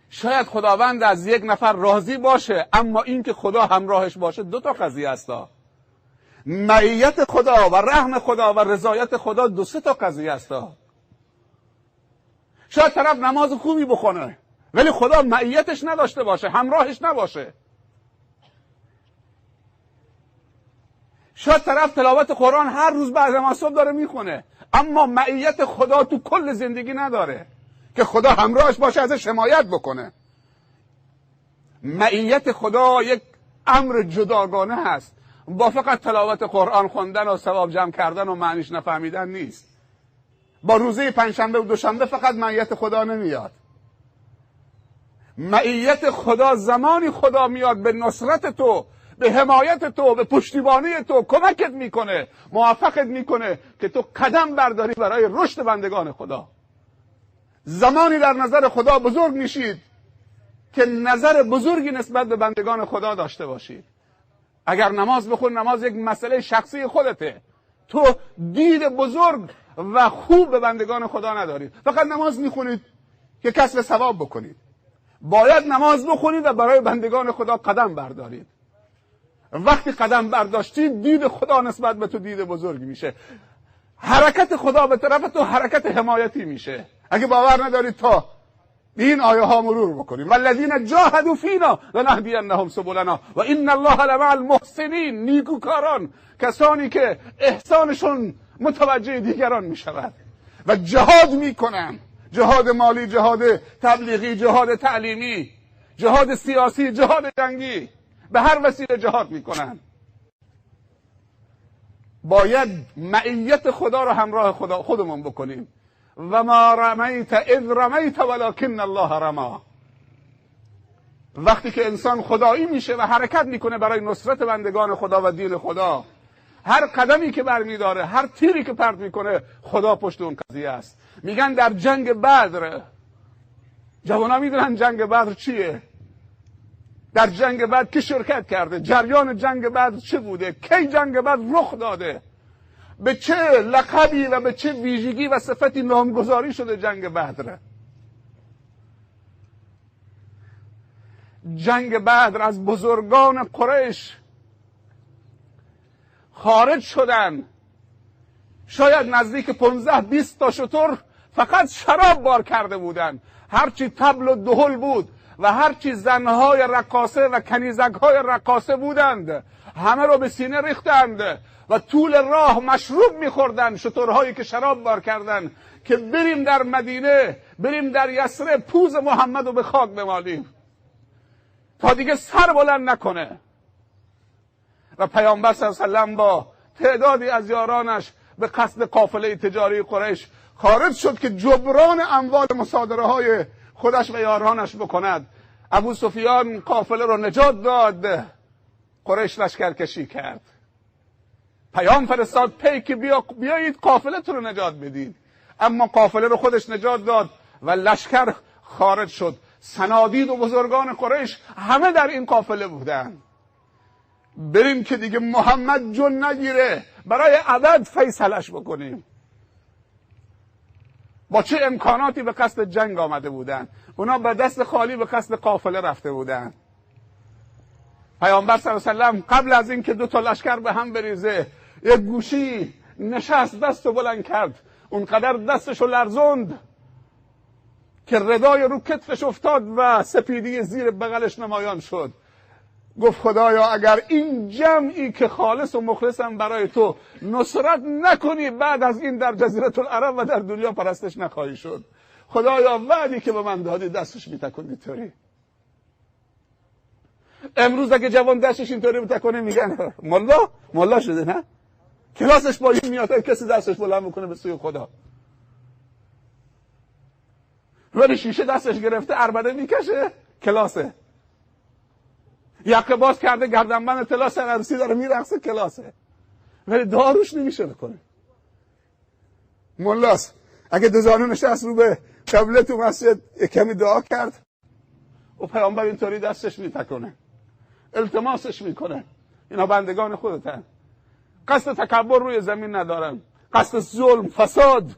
شاید خداوند از یک نفر راضی باشه، اما این که خدا همراهش باشه دو تا قضیه است. معیت خدا و رحم خدا و رضایت خدا دو سه تا قضیه است. شاید طرف نماز خوبی بخونه ولی خدا معیتش نداشته باشه، همراهش نباشه. شاید طرف تلاوت قرآن هر روز بعد از صبح داره میخونه، اما معیت خدا تو کل زندگی نداره که خدا همراهش باشه، ازش حمایت بکنه. معیت خدا یک امر جداگانه هست، با فقط تلاوت قرآن خوندن و ثواب جمع کردن و معنیش نفهمیدن نیست. با روزه پنجشنبه و دوشنبه فقط معیت خدا نمیاد. معیت خدا زمانی خدا میاد به نصرت تو، به حمایت تو، به پشتیبانی تو کمکت میکنه، موفقت میکنه که تو قدم برداری برای رشد بندگان خدا. زمانی در نظر خدا بزرگ میشید که نظر بزرگی نسبت به بندگان خدا داشته باشید. اگر نماز بخون، نماز یک مسئله شخصی خودته، تو دید بزرگ و خوب به بندگان خدا ندارید، فقط نماز میخونید که کسب ثواب بکنید. باید نماز بخونید و برای بندگان خدا قدم بردارید. وقتی قدم برداشتید دید خدا نسبت به تو دید بزرگی میشه، حرکت خدا به طرف تو حرکت حمایتی میشه. اگه باور ندارید تا این آیه ها مرور بکنیم. والذین جاهدوا فینا لنهدینهم سبلنا و ان الله لمع المحسنین. نیکوکاران، کسانی که احسانشون متوجه دیگران میشود و جهاد میکنن، جهاد مالی، جهاد تبلیغی، جهاد تعلیمی، جهاد سیاسی، جهاد جنگی، به هر وسیله جهاد میکنن. باید معیت خدا رو همراه خدا خودمون بکنیم. و ما رمیت اذ رمیت ولکن الله رما. وقتی که انسان خدایی میشه و حرکت میکنه برای نصرت بندگان خدا و دین خدا، هر قدمی که برمیداره، هر تیری که پرت میکنه، خدا پشت اون قضیه است. میگن در جنگ بدر، جوانا میدونن جنگ بدر چیه؟ در جنگ بدر کی شرکت کرده؟ جریان جنگ بدر چه بوده؟ کی جنگ بدر رخ داده؟ به چه لقبی و به چه ویژگی و صفتی نامگذاری شده جنگ بدر؟ جنگ بدر از بزرگان قریش خارج شدن، شاید نزدیک 15-20 تا شتر فقط شراب بار کرده بودن. هرچی طبل و دهل بود و هرچی زنهای رقاصه و کنیزکهای رقاصه بودند، همه رو به سینه ریختند و طول راه مشروب میخوردن، شترهایی که شراب بار کردن، که بریم در مدینه، بریم در یثرب، پوز محمد رو به خاک بمالیم تا دیگه سر بلند نکنه. و پیامبر صلی الله علیه و سلم با تعدادی از یارانش به قصد قافله تجاری قریش خارج شد که جبران اموال مصادره های خودش و یارانش بکند. ابو سفیان قافله رو نجات داد، قریش لشکرکشی کرد، پیام فرستاد پی که بیایید قافله تو رو نجات بدید، اما قافله رو خودش نجات داد و لشکر خارج شد. صنادید و بزرگان قریش همه در این قافله بودن. بریم که دیگه محمد جون نگیره، برای ابد فیصلش بکنیم. با چه امکاناتی به قصد جنگ آمده بودن، اونا به دست خالی به قصد قافله رفته بودن. پیامبر صلی الله علیه و سلم قبل از این که دو تا لشکر به هم بریزه، یک گوشی نشست، دستو بلند کرد، اونقدر دستشو لرزوند که ردای رو کتفش افتاد و سپیدی زیر بغلش نمایان شد. گفت خدایا اگر این جمعی که خالص و مخلصم برای تو نصرت نکنی، بعد از این در جزیره العرب و در دنیا پرستش نخواهی شد. خدایا وعدی که به من دادی دستش میتکن اینطوری. امروز اگه جوان دستش اینطوری میتکنه میگن ملا شده، نه؟ کلاسش با این میاد کسی دستش بلند میکنه به سوی خدا. ولی شیشه دستش گرفته عربده میکشه، کلاسه. یقه باز کرده گردنبند طلا سر عروسی داره میرقصه، کلاسه. ولی داروش نمیشه بکنه. ملاست. اگه دو زانو نشست رو به قبله تو مسجد کمی دعا کرد و پیامبر اینطوری دستش میتکنه، التماسش میکنه. اینا بندگان خودتن، قصد تکبر روی زمین ندارن، قصد ظلم، فساد